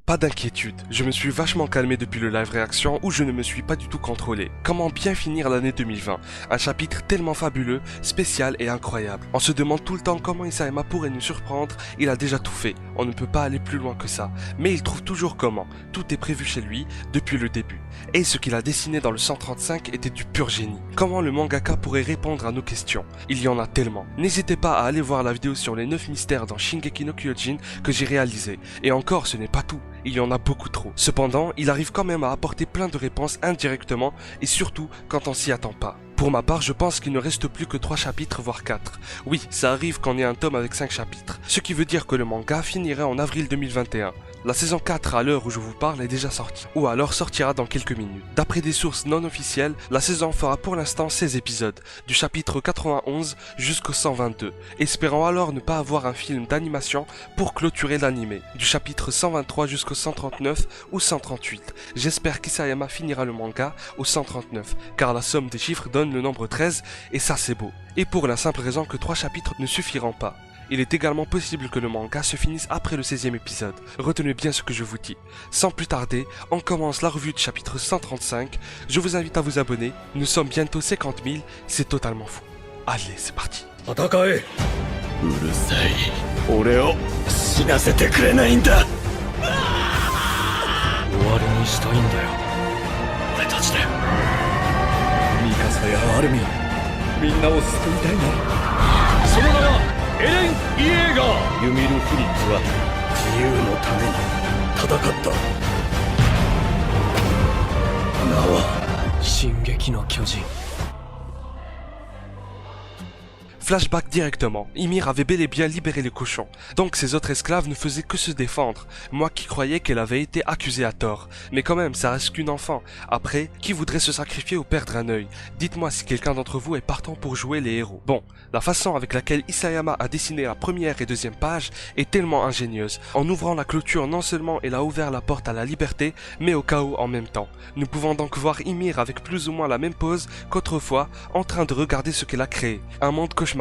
Pas d'inquiétude, je me suis vachement calmé depuis le live réaction où je ne me suis pas du tout contrôlé. Comment bien finir l'année 2020? Un chapitre tellement fabuleux, spécial et incroyable. On se demande tout le temps comment Isayama pourrait nous surprendre, il a déjà tout fait, on ne peut pas aller plus loin que ça. Mais il trouve toujours comment, tout est prévu chez lui depuis le début. Et ce qu'il a dessiné dans le 135 était du pur génie. Comment le mangaka pourrait répondre à nos questions? Il y en a tellement. N'hésitez pas à aller voir la vidéo sur les 9 mystères dans Shingeki no Kyojin que j'ai réalisé. Et encore, ce n'est pas tout. Il y en a beaucoup trop. Cependant, il arrive quand même à apporter plein de réponses indirectement et surtout quand on s'y attend pas. Pour ma part, je pense qu'il ne reste plus que 3 chapitres voire 4. Oui, ça arrive qu'on ait un tome avec 5 chapitres. Ce qui veut dire que le manga finirait en avril 2021. La saison 4 à l'heure où je vous parle est déjà sortie, ou alors sortira dans quelques minutes. D'après des sources non officielles, la saison fera pour l'instant 16 épisodes, du chapitre 91 jusqu'au 122, espérant alors ne pas avoir un film d'animation pour clôturer l'animé, du chapitre 123 jusqu'au 139 ou 138. J'espère qu'Isayama finira le manga au 139, car la somme des chiffres donne le nombre 13, et ça c'est beau. Et pour la simple raison que 3 chapitres ne suffiront pas. Il est également possible que le manga se finisse après le 16e épisode. Retenez bien ce que je vous dis. Sans plus tarder, on commence la revue du chapitre 135. Je vous invite à vous abonner. Nous sommes bientôt 50 000. C'est totalement fou. Allez, c'est parti. エレン・イエーガーユミル・フリッツは自由のために戦った名は進撃の巨人 Flashback directement, Ymir avait bel et bien libéré les cochons, donc ses autres esclaves ne faisaient que se défendre, moi qui croyais qu'elle avait été accusée à tort, mais quand même ça reste qu'une enfant, après, qui voudrait se sacrifier ou perdre un œil? Dites-moi si quelqu'un d'entre vous est partant pour jouer les héros. Bon, la façon avec laquelle Isayama a dessiné la première et deuxième page est tellement ingénieuse, en ouvrant la clôture non seulement elle a ouvert la porte à la liberté, mais au chaos en même temps. Nous pouvons donc voir Ymir avec plus ou moins la même pose qu'autrefois, en train de regarder ce qu'elle a créé, un monde cauchemardesque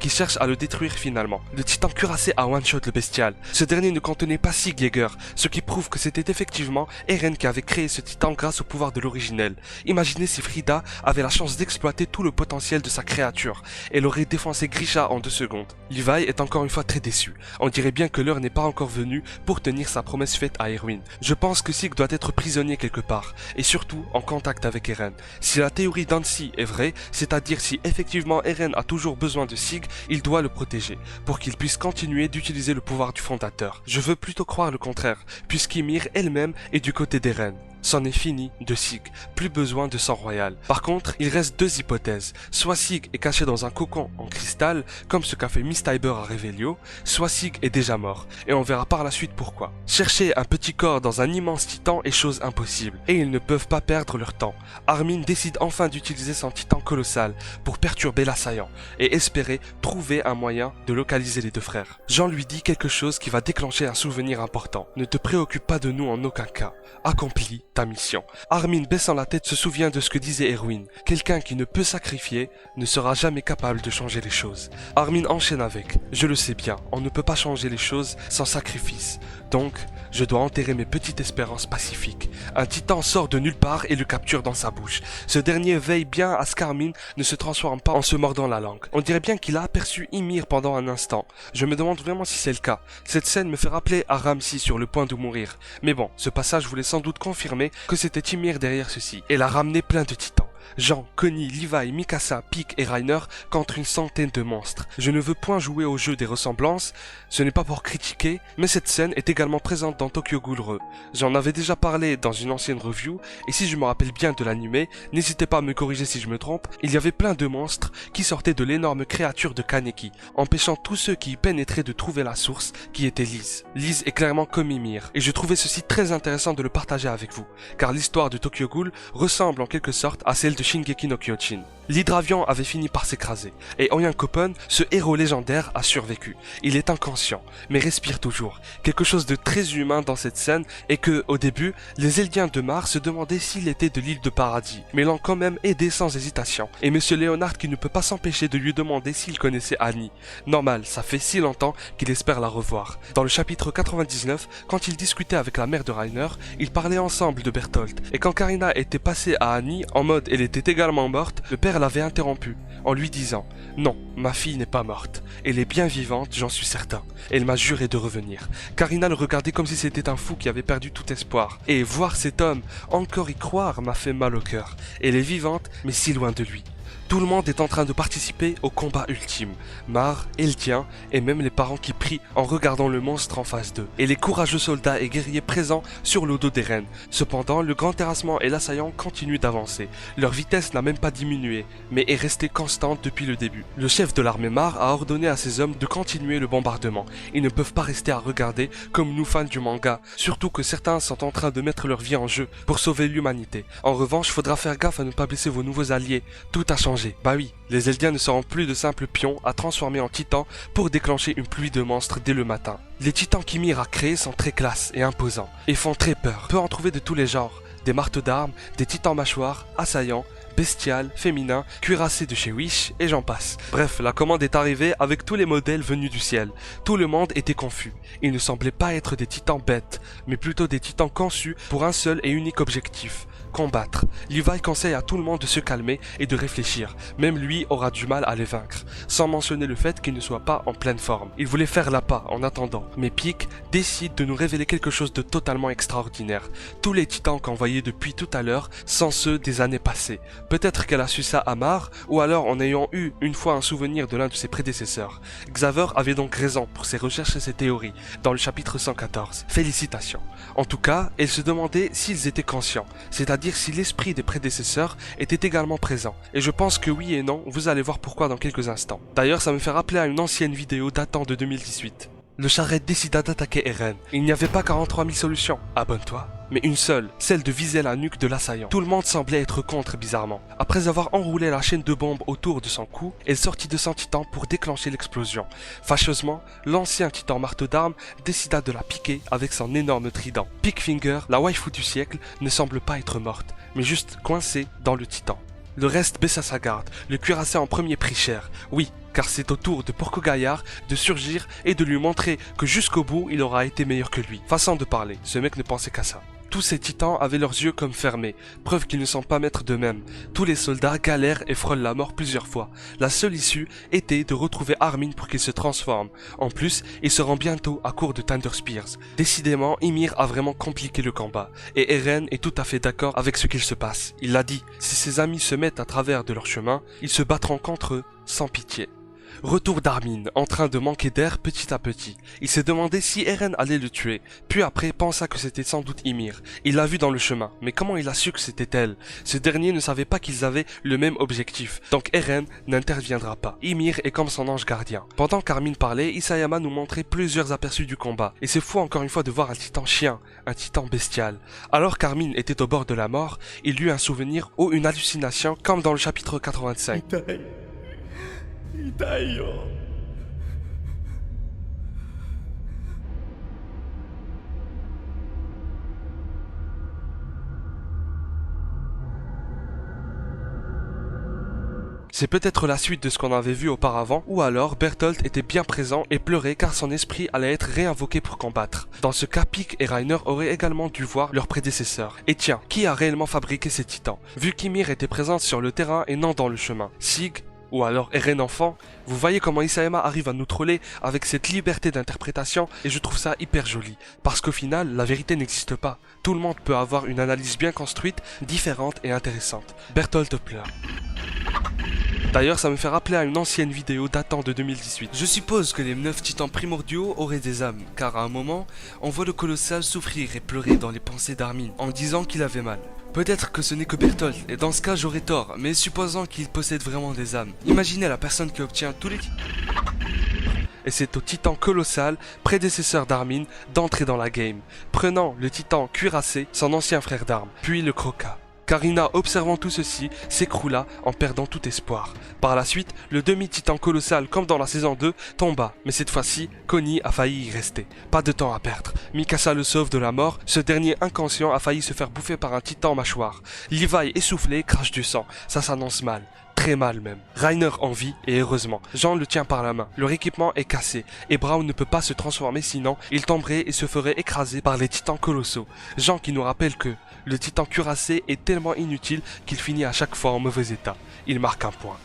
qui cherche à le détruire finalement. Le titan cuirassé a one-shot le bestial. Ce dernier ne contenait pas Sig Jäger, ce qui prouve que c'était effectivement Eren qui avait créé ce titan grâce au pouvoir de l'originel. Imaginez si Frida avait la chance d'exploiter tout le potentiel de sa créature. Elle aurait défoncé Grisha en 2 secondes. Levi est encore une fois très déçu. On dirait bien que l'heure n'est pas encore venue pour tenir sa promesse faite à Erwin. Je pense que Sig doit être prisonnier quelque part, et surtout en contact avec Eren. Si la théorie d'Annecy est vraie, c'est-à-dire si effectivement Eren a toujours besoin de Sig, il doit le protéger, pour qu'il puisse continuer d'utiliser le pouvoir du fondateur. Je veux plutôt croire le contraire, puisqu'Ymir elle-même est du côté d'Eren. C'en est fini de Sig, plus besoin de sang royal. Par contre, il reste 2 hypothèses. Soit Sig est caché dans un cocon en cristal, comme ce qu'a fait Misthyber à Revelio, soit Sig est déjà mort, et on verra par la suite pourquoi. Chercher un petit corps dans un immense titan est chose impossible, et ils ne peuvent pas perdre leur temps. Armin décide enfin d'utiliser son titan colossal pour perturber l'assaillant, et espérer trouver un moyen de localiser les 2 frères. Jean lui dit quelque chose qui va déclencher un souvenir important. Ne te préoccupe pas de nous en aucun cas. Accomplis ta mission. Armin baissant la tête se souvient de ce que disait Erwin. Quelqu'un qui ne peut sacrifier ne sera jamais capable de changer les choses. Armin enchaîne avec: je le sais bien, on ne peut pas changer les choses sans sacrifice. Donc, je dois enterrer mes petites espérances pacifiques. Un titan sort de nulle part et le capture dans sa bouche. Ce dernier veille bien à ce qu'Armin ne se transforme pas en se mordant la langue. On dirait bien qu'il a aperçu Ymir pendant un instant. Je me demande vraiment si c'est le cas. Cette scène me fait rappeler à Ramsay sur le point de mourir. Mais bon, ce passage voulait sans doute confirmer que c'était Ymir derrière ceci. Elle a ramené plein de titans. Jean, Connie, Levi, Mikasa, Pieck et Reiner contre une centaine de monstres. Je ne veux point jouer au jeu des ressemblances, ce n'est pas pour critiquer, mais cette scène est également présente dans Tokyo Ghoul Re. J'en avais déjà parlé dans une ancienne review, et si je me rappelle bien de l'animé, n'hésitez pas à me corriger si je me trompe, il y avait plein de monstres qui sortaient de l'énorme créature de Kaneki, empêchant tous ceux qui y pénétraient de trouver la source, qui était Lise. Lise est clairement comme Ymir, et je trouvais ceci très intéressant de le partager avec vous, car l'histoire de Tokyo Ghoul ressemble en quelque sorte à celle celle de Shingeki no Kyojin. L'hydravion avait fini par s'écraser, et Onyankopon, ce héros légendaire, a survécu. Il est inconscient, mais respire toujours. Quelque chose de très humain dans cette scène est que, au début, les Eldiens de Mars se demandaient s'il était de l'île de Paradis, mais l'ont quand même aidé sans hésitation. Et Monsieur Leonard qui ne peut pas s'empêcher de lui demander s'il connaissait Annie. Normal, ça fait si longtemps qu'il espère la revoir. Dans le chapitre 99, quand il discutait avec la mère de Reiner, ils parlaient ensemble de Bertholdt. Et quand Karina était passée à Annie, en mode elle était également morte, le père l'avait interrompu en lui disant « Non, ma fille n'est pas morte. Elle est bien vivante, j'en suis certain. Elle m'a juré de revenir. » Karina le regardait comme si c'était un fou qui avait perdu tout espoir. Et voir cet homme encore y croire m'a fait mal au cœur. Elle est vivante, mais si loin de lui. Tout le monde est en train de participer au combat ultime. Mar, Eldiens et même les parents qui prient en regardant le monstre en face d'eux. Et les courageux soldats et guerriers présents sur le dos d'Eren. Cependant, le grand terrassement et l'assaillant continuent d'avancer. Leur vitesse n'a même pas diminué, mais est restée constante depuis le début. Le chef de l'armée Mar a ordonné à ses hommes de continuer le bombardement. Ils ne peuvent pas rester à regarder comme nous fans du manga, surtout que certains sont en train de mettre leur vie en jeu pour sauver l'humanité. En revanche, faudra faire gaffe à ne pas blesser vos nouveaux alliés. Tout a changé. Bah oui, les Eldiens ne seront plus de simples pions à transformer en titans pour déclencher une pluie de monstres dès le matin. Les titans qu'Ymir a créés sont très classes et imposants, et font très peur. On peut en trouver de tous les genres, des marteaux d'armes, des titans mâchoires, assaillants, bestial, féminin, cuirassé de chez Wish, et j'en passe. Bref, la commande est arrivée avec tous les modèles venus du ciel. Tout le monde était confus. Ils ne semblaient pas être des titans bêtes, mais plutôt des titans conçus pour un seul et unique objectif. Combattre. Levi conseille à tout le monde de se calmer et de réfléchir. Même lui aura du mal à les vaincre, sans mentionner le fait qu'il ne soit pas en pleine forme. Il voulait faire l'appât en attendant, mais Pieck décide de nous révéler quelque chose de totalement extraordinaire. Tous les titans qu'on voyait depuis tout à l'heure sont ceux des années passées. Peut-être qu'elle a su ça à Mar, ou alors en ayant eu une fois un souvenir de l'un de ses prédécesseurs. Xaver avait donc raison pour ses recherches et ses théories, dans le chapitre 114. Félicitations. En tout cas, elle se demandait s'ils étaient conscients, c'est-à-dire si l'esprit des prédécesseurs était également présent. Et je pense que oui et non, vous allez voir pourquoi dans quelques instants. D'ailleurs, ça me fait rappeler à une ancienne vidéo datant de 2018. Le charrette décida d'attaquer Eren. Il n'y avait pas 43 000 solutions, abonne-toi. Mais une seule, celle de viser la nuque de l'assaillant. Tout le monde semblait être contre bizarrement. Après avoir enroulé la chaîne de bombes autour de son cou, elle sortit de son titan pour déclencher l'explosion. Fâcheusement, l'ancien titan marteau d'armes décida de la piquer avec son énorme trident. Pickfinger, la waifu du siècle, ne semble pas être morte, mais juste coincée dans le titan. Le reste baissa sa garde, le cuirassé en premier prit cher. Oui, car c'est au tour de Porco Gaillard de surgir et de lui montrer que jusqu'au bout il aura été meilleur que lui. Façon de parler, ce mec ne pensait qu'à ça. Tous ces titans avaient leurs yeux comme fermés, preuve qu'ils ne sont pas maîtres d'eux-mêmes. Tous les soldats galèrent et frôlent la mort plusieurs fois. La seule issue était de retrouver Armin pour qu'il se transforme. En plus, il se rend bientôt à court de Thunder Spears. Décidément, Ymir a vraiment compliqué le combat, et Eren est tout à fait d'accord avec ce qu'il se passe. Il l'a dit, si ses amis se mettent à travers de leur chemin, ils se battront contre eux, sans pitié. Retour d'Armin, en train de manquer d'air petit à petit. Il s'est demandé si Eren allait le tuer, puis après pensa que c'était sans doute Ymir. Il l'a vu dans le chemin, mais comment il a su que c'était elle? Ce dernier ne savait pas qu'ils avaient le même objectif, donc Eren n'interviendra pas. Ymir est comme son ange gardien. Pendant qu'Armin parlait, Isayama nous montrait plusieurs aperçus du combat, et c'est fou encore une fois de voir un titan chien, un titan bestial. Alors qu'Armin était au bord de la mort, il eut un souvenir ou une hallucination comme dans le chapitre 85. 痛いよ C'est peut-être la suite de ce qu'on avait vu auparavant, ou alors Bertholdt était bien présent et pleurait car son esprit allait être réinvoqué pour combattre. Dans ce cas, Pieck et Reiner auraient également dû voir leurs prédécesseurs. Et tiens, qui a réellement fabriqué ces titans? Vu qu'Ymir était présente sur le terrain et non dans le chemin. Sig, ou alors Eren enfant, vous voyez comment Isayama arrive à nous troller avec cette liberté d'interprétation et je trouve ça hyper joli. Parce qu'au final, la vérité n'existe pas. Tout le monde peut avoir une analyse bien construite, différente et intéressante. Bertholdt pleure. D'ailleurs, ça me fait rappeler à une ancienne vidéo datant de 2018. Je suppose que les 9 titans primordiaux auraient des âmes, car à un moment, on voit le colossal souffrir et pleurer dans les pensées d'Armin, en disant qu'il avait mal. Peut-être que ce n'est que Bertholdt, et dans ce cas j'aurais tort, mais supposons qu'il possède vraiment des âmes. Imaginez la personne qui obtient tous les et c'est au titan colossal, prédécesseur d'Armin, d'entrer dans la game, prenant le titan cuirassé, son ancien frère d'armes, puis le croqua. Karina, observant tout ceci, s'écroula en perdant tout espoir. Par la suite, le demi-titan colossal, comme dans la saison 2, tomba, mais cette fois-ci, Connie a failli y rester. Pas de temps à perdre. Mikasa le sauve de la mort, ce dernier inconscient a failli se faire bouffer par un titan mâchoire. Levi, essoufflé, crache du sang. Ça s'annonce mal. Très mal même. Reiner en vie, et heureusement. Jean le tient par la main. Leur équipement est cassé, et Brown ne peut pas se transformer sinon il tomberait et se ferait écraser par les titans colossaux. Jean qui nous rappelle que le titan cuirassé est tellement inutile qu'il finit à chaque fois en mauvais état. Il marque un point.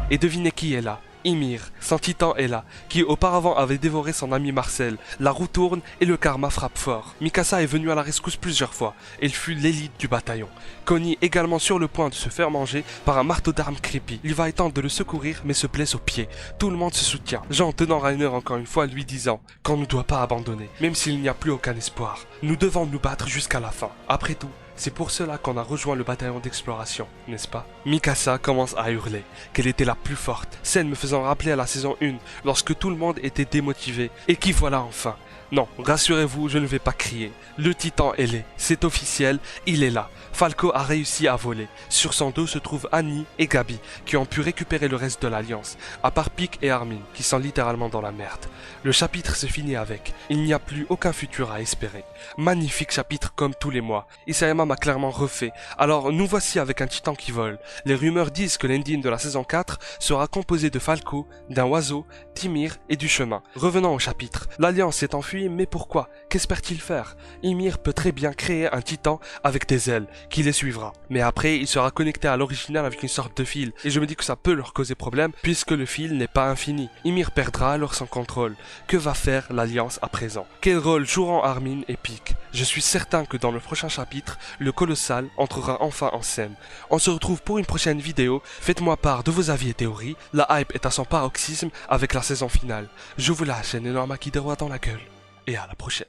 Et devinez qui est là? Ymir, son titan est là, qui auparavant avait dévoré son ami Marcel. La roue tourne et le karma frappe fort. Mikasa est venu à la rescousse plusieurs fois. Elle fut l'élite du bataillon. Connie également sur le point de se faire manger par un marteau d'armes creepy. Levi tente de le secourir mais se blesse au pied. Tout le monde se soutient. Jean tenant Reiner encore une fois lui disant qu'on ne doit pas abandonner, même s'il n'y a plus aucun espoir. Nous devons nous battre jusqu'à la fin. Après tout, c'est pour cela qu'on a rejoint le bataillon d'exploration, n'est-ce pas? Mikasa commence à hurler, qu'elle était la plus forte, scène me faisant rappeler à la saison 1, lorsque tout le monde était démotivé, et qui voilà enfin. Non, rassurez-vous, je ne vais pas crier. Le titan est là, c'est officiel, il est là. Falco a réussi à voler. Sur son dos se trouvent Annie et Gabi, qui ont pu récupérer le reste de l'Alliance, à part Pieck et Armin, qui sont littéralement dans la merde. Le chapitre se finit avec. Il n'y a plus aucun futur à espérer. Magnifique chapitre comme tous les mois. Isayama m'a clairement refait. Alors nous voici avec un titan qui vole. Les rumeurs disent que l'ending de la saison 4 sera composé de Falco, d'un oiseau, d'Ymir et du chemin. Revenons au chapitre. L'Alliance s'est enfuie, mais pourquoi? Qu'espère-t-il faire? Ymir peut très bien créer un titan avec des ailes, qui les suivra. Mais après, il sera connecté à l'original avec une sorte de fil. Et je me dis que ça peut leur causer problème, puisque le fil n'est pas infini. Ymir perdra alors son contrôle. Que va faire l'Alliance à présent? Quel rôle joueront Armin et Pieck? Je suis certain que dans le prochain chapitre, le colossal entrera enfin en scène. On se retrouve pour une prochaine vidéo. Faites-moi part de vos avis et théories. La hype est à son paroxysme avec la saison finale. Je vous lâche un énorme acquis de roi dans la gueule. Et à la prochaine.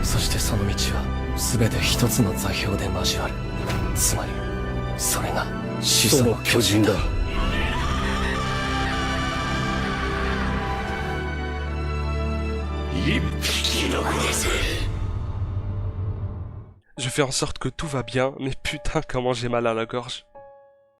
そしてその道は全て一つの座標で交わる。つまりそれが始祖の巨人だ。一匹残らせ。 Je fais en sorte que tout va bien, mais putain comment j'ai mal à la gorge.